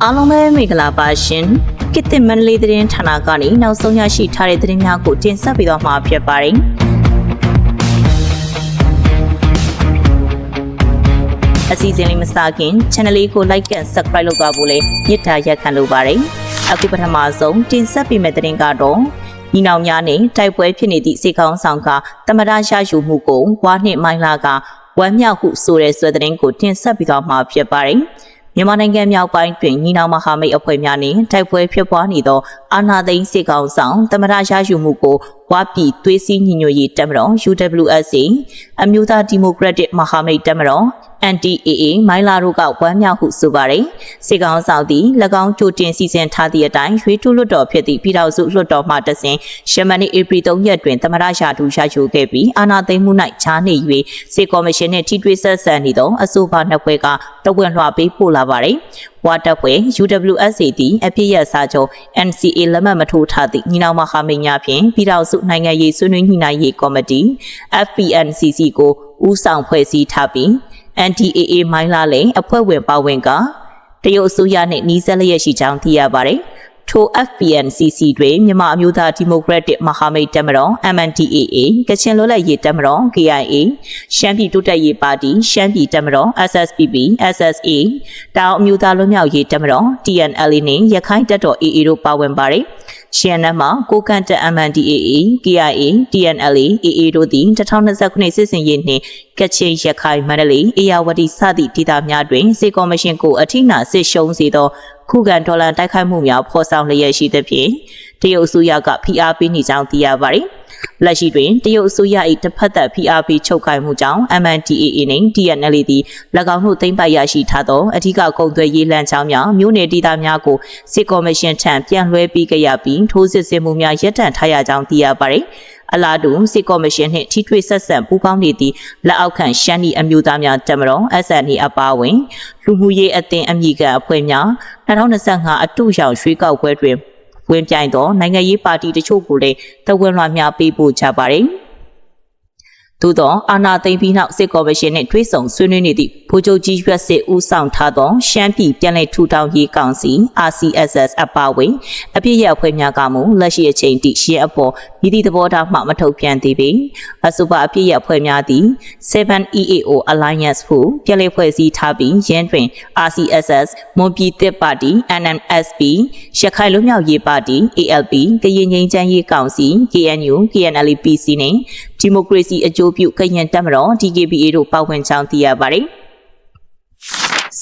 အားလုံးပဲမင်္ဂလာပါရှင်ကစ်တင်မန္တလေးသတင်းဌာနကနေနောက်ဆုံးရရှိထားတဲ့သတင်းများကိုတင်ဆက်ပေးသွားမှာဖြစ်ပါတယ်အစီအစဉ်လေးမစခင် channel လေးကို like and subscribe လုပ်သွားဖို့လည်းမေတ္တာရပ်ခံလိုပါတယ်အခုပထမဆုံးတင်ဆက်ပေးမယ့်သတင်းကတော့ညီနောင်များနဲ့တိုက်ပွဲဖြစ်နေသည့်စေကောင်းဆောင်ကတမရရယူမှုကိုဝါနှစ်မိုင်းလာကဝမ်းမြောက်ဟုဆိုတဲ့ဆွေသတင်းကိုတင်ဆက်ပေးသွားမှာဖြစ်ပါတယ်မြန်မာနိုင်ငံမြောက်ပိုင်းတွင်ညီနောင်မဟာမိတ်အဖွဲ့များနှင့်တိုက်ပွဲဖြစ်ပွားနေသောအာဏာသိမ်းစစ်ကောင်ဆောင်တမရရယူမှုကိုဝါပြည်သွေးစည်းညီညွတ်ရေးတပ်မတော် UWSA အမျိုးသားဒီမိုကရက်တစ်မဟာမိတ်တပ်မတော် NDAA မိုင်းလာတို့ကဝမ်းမြောက်ဟုဆိုပါတယ်စစ်ကောင်ဆောင်သည်၎င်းကြိုတင်စီစဉ်ထားသည့်အတိုင်းရွေးထုတ်လွှတ်တော်ဖြစ်သည့်ပြည်ထောင်စုလွှတ်တော်မှတစဉ်ရှမနီဧပြီ3ရက်တွင်တမရရာထူးရယူခဲ့ပြီးအာဏာသိမ်းမှု၌ခြားနေ၍စစ်ကော်မရှင်နှင့်ထိတွေ့ဆက်ဆံနေသောအဆိုပါနှစ်ဖွဲ့ကတဝက်လွှာပေးပို့လာပါတယ်ဝါတပ်ဖွဲ့ UWSA သည်အပြည့်ရစာချုပ် NCA လက်မှတ်မထိုးထားသည့်ညီနောင်မဟာမိတ်များဖြင့်ပြည်ထောင်စုနိုင်ငံရေးဆွေးနွေးညှိနှိုင်းရေးကော်မတီ FPNCC ကိုဦးဆောင်ဖွဲ့စည်းထားပြီး NDAA မိုင်းလာလည်းအဖွဲ့ဝင်ပါဝင်ကတရုတ်အစိုးရနှင့်နှီးစပ်လျက်ရှိကြောင်းသိရပါတယ်ထို FPNCC တွင်မြန်မာအမျိုးသားဒီမိုကရက်တစ်မဟာမိတ်တပ်မတော် MNDAA ကချင်လွတ်လပ်ရေးတပ်မတော် KIA ရှမ်းပြည်တိုးတက်ရေးပါတီရှမ်းပြည်တပ်မတော် SSPP SSA တောင်အမျိုးသားလွတ်မြောက်ရေးတပ်မတော် TNLA နှင့်ရခိုင်တပ်တော် AA တို့ပါဝင်ပါတယ်ရှမ်းနယ်မှာကိုကန့်တပ် MNDAA KIA TNLA AA တို့သည်2029စစ်စင်ရေးနှင့်ကချင်ရခိုင်မန္တလေးအေရဝတီစသည့်ဒေသများတွင်စစ်ကော်မရှင်ကိုအထိနာစစ်ရှုံးစေသောခုခံဒေါ်လာတိုက်ခိုက်မှုများဖော်ဆောင်လျက်ရှိသဖြင့်တရုတ်အစိုးရကဖိအားပေးနေကြောင်းသိရပါတယ်။လက်ရှိတွင်တရုတ်အစိုးရ၏တစ်ဖက်သက်ဖိအားပေးချုပ်ကိုင်မှုကြောင့် MNDAA နှင့် TNLA သည်၎င်းတို့သိမ်းပိုက်ရရှိထားသောအထူးကုန်သွယ်ရေးလမ်းကြောင်းများမြို့နယ်ဒေသများကိုစစ်ကော်မရှင်ထံပြန်လွှဲပေးကြရပြီးထိုးစစ်ဆင်မှုများရပ်တန့်ထားရကြောင်းသိရပါတယ်။အလားတူစစ်ကော်မရှင်နှင့်ထိတွေ့ဆက်ဆံပူးပေါင်းနေသည့်လက်အောက်ခံရှမ်းပြည်အမျိုးသားများတပ်မတော် SNA အပါအဝင်လူမှုရေးအသင်းအမည်ခံအဖွဲ့များ2025အတူရောက်ရွေးကောက်ပွဲတွင်ဝင်ပြိုင်သောနိုင်ငံရေးပါတီတချို့ကိုလည်းတဝက်လွှာများပေးပို့ကြပါတယ်။သို့သောအာဏာသိမ်းပြီးနောက်စစ်ကော်မရှင်နှင့်ထွေးဆောင်ဆွေးနွေးနေသည့်ဗိုလ်ချုပ်ကြီးရွက်စစ်ဦးဆောင်ထားသောရှမ်းပြည်ပြည်내ထူထောင်ရေးကောင်စီ RCSS အပါအဝင်အပြည့်ရအဖွဲ့များကမှလက်ရှိအချိန်ထိရှင်းအပေါ်မြည်သည့်သဘောထားမှမထုတ်ပြန်သေးပေအဆိုပါအပြည့်ရအဖွဲ့များသည် 7EAO Alliance ဟုပြည်내ဖွဲ့စည်းထားပြီးရင်းတွင် RCSS မွန်ပြည်သစ်ပါတီ NNSP ရခိုင်လူမျိုးရေးပါတီ ALP ကရင်ငြိမ်းချမ်းရေးကောင်စီ KNU KNLA-PC နှင့်ဒီမိုကရေစီအကျိုးပြုကရင်တပ်မတော် DKBA တို့ပါဝင်ကြောင်းသိရပါတယ်။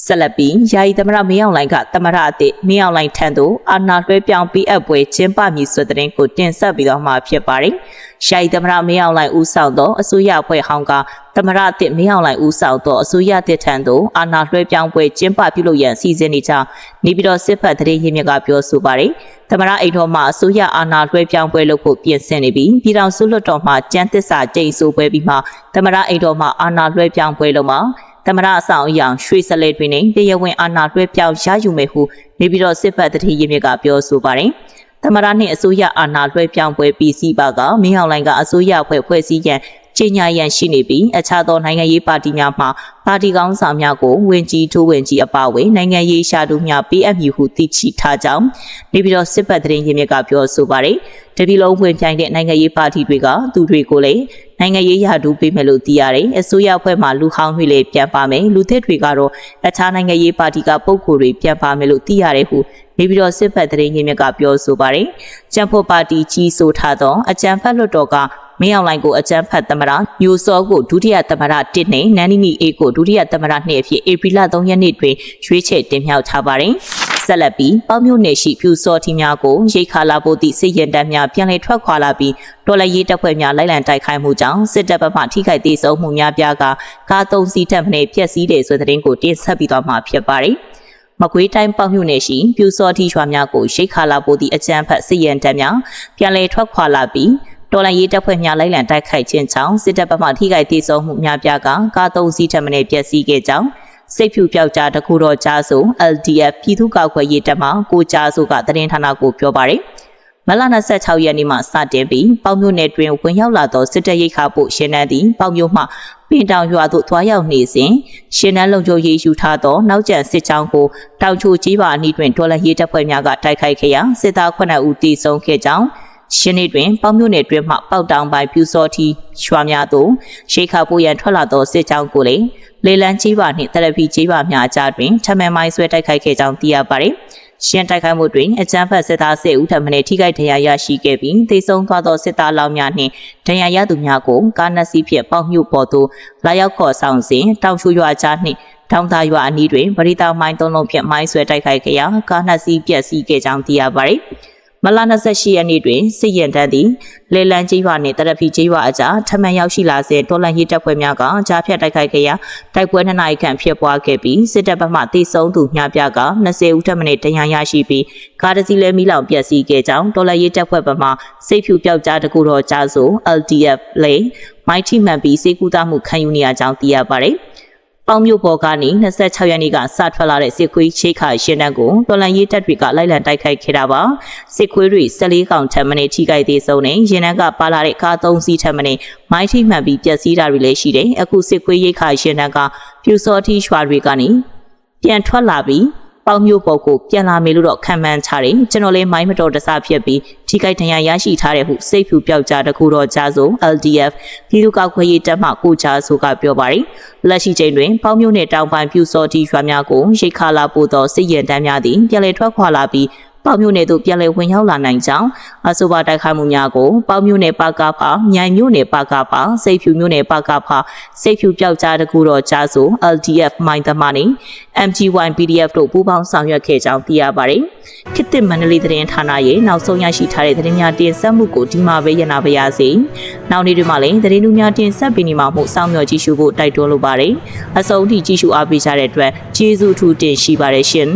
ဆက်လက်ပြီးယာယီသမရမင်းအောင်လှိုင်ကသမရအသစ်မင်းအောင်လှိုင်ထံသို့အာဏာလွှဲပြောင်းပေးအပ်ပွဲကျင်းပမည်ဆိုတဲ့တင်ကိုတင်ဆက်ပြီးတော့မှဖြစ်ပါတယ်။ယာယီသမရမင်းအောင်လှိုင်ဦးဆောင်သောအစိုးရအဖွဲ့ဟောင်းကသမရအသစ်မင်းအောင်လှိုင်ဦးဆောင်သောအစိုးရသစ်ထံသို့အာဏာလွှဲပြောင်းပွဲကျင်းပပြုလုပ်ရန်စီစဉ်နေကြောင်းနေပြည်တော်စစ်ဖက်သတင်းရင်းမြစ်ကပြောဆိုပါတယ်။သမရအိမ်တော်မှအစိုးရအာဏာလွှဲပြောင်းပွဲလုပ်ဖို့ပြင်ဆင်နေပြီးပြည်ထောင်စုလွှတ်တော်မှကျန်းသစ္စာကျိန်ဆိုပွဲပြီးမှသမရအိမ်တော်မှအာဏာလွှဲပြောင်းပွဲလုပ်မှာသမရအဆောင်အယောင်ရွှေစလဲတွင်တရားဝင်အာဏာလွှဲပြောင်းရယူမယ်ဟုနေပြည်တော်စစ်ဖက်သတင်းရင်းမြစ်ကပြောဆိုပါတယ်။သမရနှင့်အစိုးရအာဏာလွှဲပြောင်းပွဲပြီးစီးပါကမင်းအောင်လှိုင်ကအစိုးရဖွဲ့စည်းရန်ကြေညာရန်ရှိနေပြီးအခြားသောနိုင်ငံရေးပါတီများမှပါတီကောင်းဆောင်များကိုဝင်ကြီးထိုးဝင်ကြီးအပါအဝင်နိုင်ငံရေးရှာတူများပေးအပ်မည်ဟုသိရှိထားကြောင်းနေပြည်တော်စစ်ဖက်သတင်းရင်းမြစ်ကပြောဆိုပါတယ်။တပြည်လုံးဝင်ပြိုင်တဲ့နိုင်ငံရေးပါတီတွေကသူတွေကိုလည်းနိုင်ငံရေးရာထူးပေးမယ်လို့သိရတယ်။အစိုးရအဖွဲ့မှလူဟောင်းတွေလည်းပြန်ပါမယ်။လူသစ်တွေကတော့အခြားနိုင်ငံရေးပါတီကပုဂ္ဂိုလ်တွေပြန်ပါမယ်လို့သိရတယ်ဟုနေပြည်တော်စစ်ဖက်သတင်းရင်းမြစ်ကပြောဆိုပါတယ်။ကျန်းဖို့ပါတီကြီးဆိုထားသောအကြံဖက်လွှတ်တော်ကမင်းအောင်လှိုင်ကိုအကြမ်းဖက်သမ္မတညိုစောကိုဒုတိယသမ္မတ1နဲ့နန်းနီနီအေးကိုဒုတိယသမ္မတ2အဖြစ်ဧပြီလ3ရက်နေ့တွင်ရွေးချယ်တင်မြှောက်ထားပါတယ်။ဆက်လက်ပြီးပေါမြို့နယ်ရှိပြူစောထီများကိုရိတ်ခါလာဖို့သည့်စစ်ရင်တပ်များပြန်လည်ထွက်ခွာလာပြီးတော်လှန်ရေးတပ်ဖွဲ့များလိုက်လံတိုက်ခိုက်မှုကြောင့်စစ်တပ်ဘက်မှထိခိုက်ဒေဆုံးမှုများပြားကကား3စီးထပ်မံပျက်စီးတယ်ဆိုတဲ့သတင်းကိုတင်ဆက်ပြီးတော့မှဖြစ်ပါတယ်။မကွေးတိုင်းပေါမြို့နယ်ရှိပြူစောထီရွာများကိုရိတ်ခါလာဖို့သည့်အကြမ်းဖက်စစ်ရင်တပ်များပြန်လည်ထွက်ခွာလာပြီးတော်လှန်ရေးတပ်ဖွဲ့များလိုက်လံတိုက်ခိုက်ခြင်းကြောင့်စစ်တပ်ဘက်မှထိခိုက်ဒေဆုံးမှုများပြားကကား3စီးထပ်မံပျက်စီးခဲ့ကြောင်းစိတ်ဖြူပြောက်ကြားတကူတော်ကြားဆို LDF ပြည်သူ့ကာကွယ်ရေးတပ်မှကိုကြားဆိုကသတင်းဌာနကိုပြောပါတယ် မလ26ရက်နေ့မှစတင်ပြီးပေါမြို့နယ်တွင်ဝင်ရောက်လာသောစစ်တပ်ရိတ်ခါပို့ရှင်နှန်းသည်ပေါမြို့မှပင်တောင်ရွာသို့သွားရောက်နေစဉ်ရှင်နှန်းလုံခြုံရေးယူထားသောနောက်ကျန်စစ်ကြောင်းကိုတောင်ချိုကြီးပါအနီးတွင်ဒေါ်လာရေးတပ်ဖွဲ့များကတိုက်ခိုက်ခဲ့ရာစစ်သား9ဦးသေဆုံးခဲ့ကြောင်းရှင်နေ့တွင်ပေါမြို့နယ်တွင်မှပေါတောင်ပိုင်းပြူစောတီရွာများသို့ရိတ်ခါပို့ရန်ထွက်လာသောစစ်ကြောင်းကိုလည်းလေလံကြီးပါနှင့်တရဖီကြီးပါများအကြားတွင်ထမန်မိုင်းဆွဲတိုက်ခိုက်ခဲ့ကြောင်းသိရပါသည်ရှင်တိုက်ခိုက်မှုတွင်အကြမ်းဖက်စစ်သား10ဦးထပ်မံထိခိုက်ဒဏ်ရာရရှိခဲ့ပြီးသေဆုံးသွားသောစစ်သားလောင်းများနှင့်ဒဏ်ရာရသူများကိုကားနှစ်စီးဖြင့်ပေါမြို့ပေါ်သို့လာရောက်ခေါ်ဆောင်စဉ်တောင်ချိုရွာကြားနှင့်တောင်သာရွာအနီးတွင်ပရိသမိုင်း3လုံးဖြင့်မိုင်းဆွဲတိုက်ခိုက်ခဲ့ရာကားနှစ်စီးပျက်စီးခဲ့ကြောင်းသိရပါသည်မလ28ရက်နေ့တွင်စစ်ရင်တန်းသည်လေလံကြီးရွာနှင့်တရဖီကြီးရွာအကြားထမံရောက်ရှိလာစဉ်တော်လှန်ရေးတပ်ဖွဲ့များကကြားဖြတ်တိုက်ခိုက်ခဲ့ရာတိုက်ပွဲ2နာရီခန့်ဖြစ်ပွားခဲ့ပြီးစစ်တပ်ဘက်မှတိုက်ဆုံသူများပြားက20ဦးထက်မနည်းဒဏ်ရာရရှိပြီးကားတစ်စီးလည်းမိလောင်ပျက်စီးခဲ့ကြောင်းတော်လှန်ရေးတပ်ဖွဲ့ဘက်မှစိတ်ဖြူပျောက်ကြားတကူတော်ကြားဆို LDF လေမိုင်းထိမှန်ပြီးစေကူတာမှုခံယူနေရကြောင်းသိရပါတယ်ပေါမြို့ပေါ်ကနေ26ရက်နေ့ကစထွက်လာတဲ့စစ်ခွေးချိတ်ခါရှင်တန်းကိုတော်လန်ရေးတပ်တွေကလိုက်လံတိုက်ခိုက်ခဲ့တာပါစစ်ခွေးတွေ14ကောင်ထပ်မံထိခိုက်သေးဆုံးနေရင်တန်းကပါလာတဲ့ကား3စီးထပ်မံမိုင်းထိမှန်ပြီးပျက်စီးတာတွေလည်းရှိတယ်အခုစစ်ခွေးရိတ်ခါရှင်တန်းကပြူစောတိရွာတွေကနေပြန်ထွက်လာပြီးပေါမြို့ပေါ်ကိုပြန်လာမယ်လို့တော့ခံမှန်းချတယ်ကျွန်တော်လည်းမိုင်းမတော်တဆဖြစ်ပြီးထိခိုက်ဒဏ်ရာရရှိထားတဲ့ဟုစိတ်ဖြူပျောက်ကြားတကူတော်ကြားဆို LDF ပြည်သူ့ကောက်ခွေးရေးတပ်မှကိုကြားဆိုကပြောပါတယ်လက်ရှိချိန်တွင်ပေါမြို့နယ်တောင်ပိုင်းပြူစောတိရွာများကိုရိတ်ခါလာပို့သောစစ်ရင်တန်းများသည်ပြန်လည်ထွက်ခွာလာပြီးပေါမြို့နယ်သို့ပြန်လည်ဝင်ရောက်လာနိုင်ကြောင်းအဆိုပါတိုက်ခိုက်မှုများကိုပေါမြို့နယ်ပါကားဖာမြိုင်မြို့နယ်ပါကားဖာစိတ်ဖြူမြို့နယ်ပါကားဖာစိတ်ဖြူပျောက်ကြားတကူတော်ကြားဆို LDF မိုင်းသမားနှင့် MG1 PDF တို့ပူးပေါင်းဆောင်ရွက်ခဲ့ကြောင်းသိရပါတယ်ခေတ်သစ်မန္တလေးသတင်းဌာနရဲ့နောက်ဆုံးရရှိထားတဲ့သတင်းများတင်ဆက်မှုကိုဒီမှာပဲရနာပါရစေနောက်နေ့တွေမှာလည်းသတင်းလူများတင်ဆက်ပေးနေမှာမို့စောင့်မျှော်ကြည့်ရှုဖို့တိုက်တွန်းလိုပါတယ်အဆုံးထိကြည့်ရှုအားပေးကြတဲ့အတွက်ကျေးဇူးထူးတင်ရှိပါတယ်ရှင်